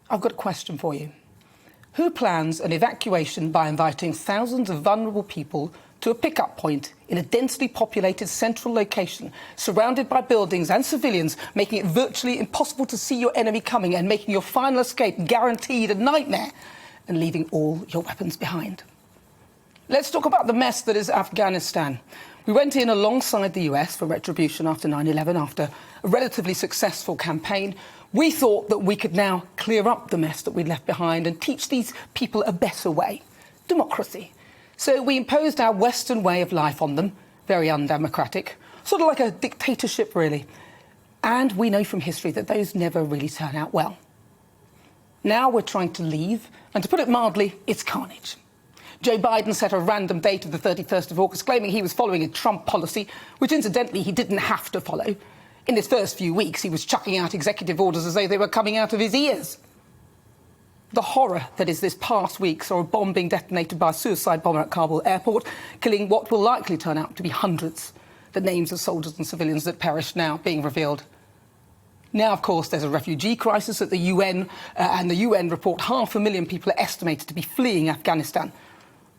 I've got a question for you. Who plans an evacuation by inviting thousands of vulnerable people to a pick-up point in a densely populated central location, surrounded by buildings and civilians, making it virtually impossible to see your enemy coming and making your final escape guaranteed a nightmare, and leaving all your weapons behind? Let's talk about the mess that is Afghanistan. We went in alongside the US for retribution after 9/11, after a relatively successful campaign. We thought that we could now clear up the mess that we'd left behind and teach these people a better way, democracy. So we imposed our Western way of life on them, very undemocratic, sort of like a dictatorship, really. And we know from history that those never really turn out well. Now we're trying to leave, and to put it mildly, it's carnage. Joe Biden set a random date of the 31st of August, claiming he was following a Trump policy, which incidentally he didn't have to follow. In his first few weeks, he was chucking out executive orders as though they were coming out of his ears. The horror that is this past week saw a bomb being detonated by a suicide bomber at Kabul airport, killing what will likely turn out to be hundreds. The names of soldiers and civilians that perished now being revealed. Now, of course, there's a refugee crisis at the UN, and the UN report 500,000 people are estimated to be fleeing Afghanistan.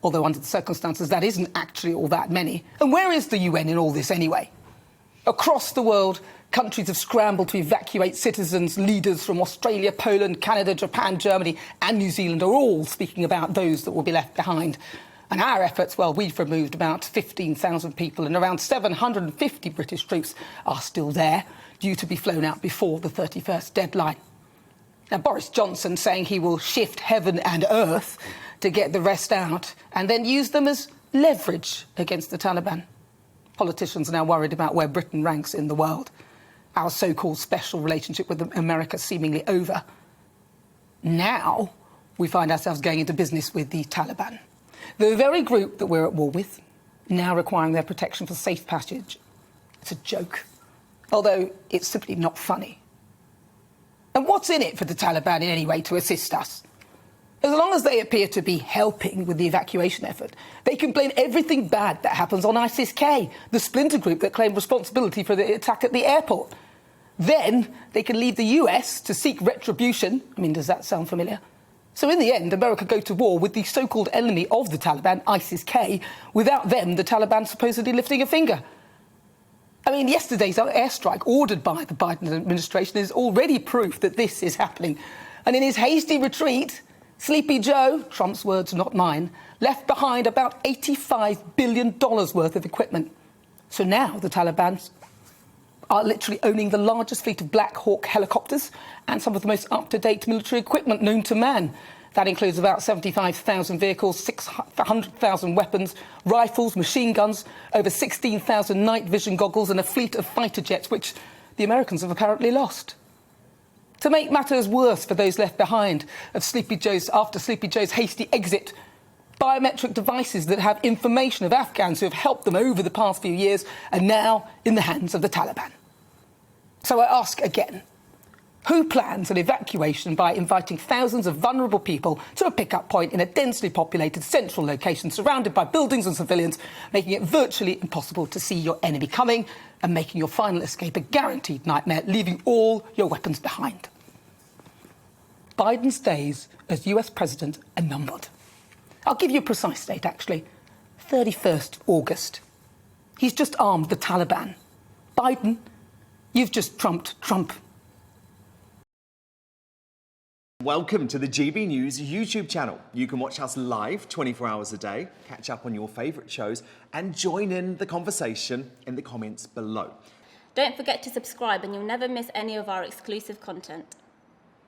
Although under the circumstances, that isn't actually all that many. And where is the UN in all this anyway? Across the world, countries have scrambled to evacuate citizens. Leaders from Australia, Poland, Canada, Japan, Germany and New Zealand are all speaking about those that will be left behind. And our efforts, well, we've removed about 15,000 people, and around 750 British troops are still there, due to be flown out before the 31st deadline. Now, Boris Johnson saying he will shift heaven and earth to get the rest out and then use them as leverage against the Taliban. Politicians are now worried about where Britain ranks in the world. Our so-called special relationship with America seemingly over. Now we find ourselves going into business with the Taliban, the very group that we're at war with, now requiring their protection for safe passage. It's a joke, although it's simply not funny. And what's in it for the Taliban in any way to assist us? As long as they appear to be helping with the evacuation effort, they can blame everything bad that happens on ISIS-K, the splinter group that claimed responsibility for the attack at the airport. Then they can leave the US to seek retribution. I mean, does that sound familiar? So in the end, America go to war with the so-called enemy of the Taliban, ISIS-K, without them, the Taliban supposedly lifting a finger. I mean, yesterday's airstrike ordered by the Biden administration is already proof that this is happening. And in his hasty retreat, Sleepy Joe, Trump's words, not mine, left behind about $85 billion worth of equipment. So now the Taliban are literally owning the largest fleet of Black Hawk helicopters and some of the most up-to-date military equipment known to man. That includes about 75,000 vehicles, 600,000 weapons, rifles, machine guns, over 16,000 night vision goggles and a fleet of fighter jets, which the Americans have apparently lost. To make matters worse for those left behind after Sleepy Joe's hasty exit, biometric devices that have information of Afghans who have helped them over the past few years are now in the hands of the Taliban. So I ask again, who plans an evacuation by inviting thousands of vulnerable people to a pick-up point in a densely populated central location surrounded by buildings and civilians, making it virtually impossible to see your enemy coming and making your final escape a guaranteed nightmare, leaving all your weapons behind? Biden's days as US president are numbered. I'll give you a precise date, actually. 31st August. He's just armed the Taliban. Biden, you've just trumped Trump. Welcome to the GB News YouTube channel. You can watch us live 24 hours a day, catch up on your favourite shows and join in the conversation in the comments below. Don't forget to subscribe and you'll never miss any of our exclusive content.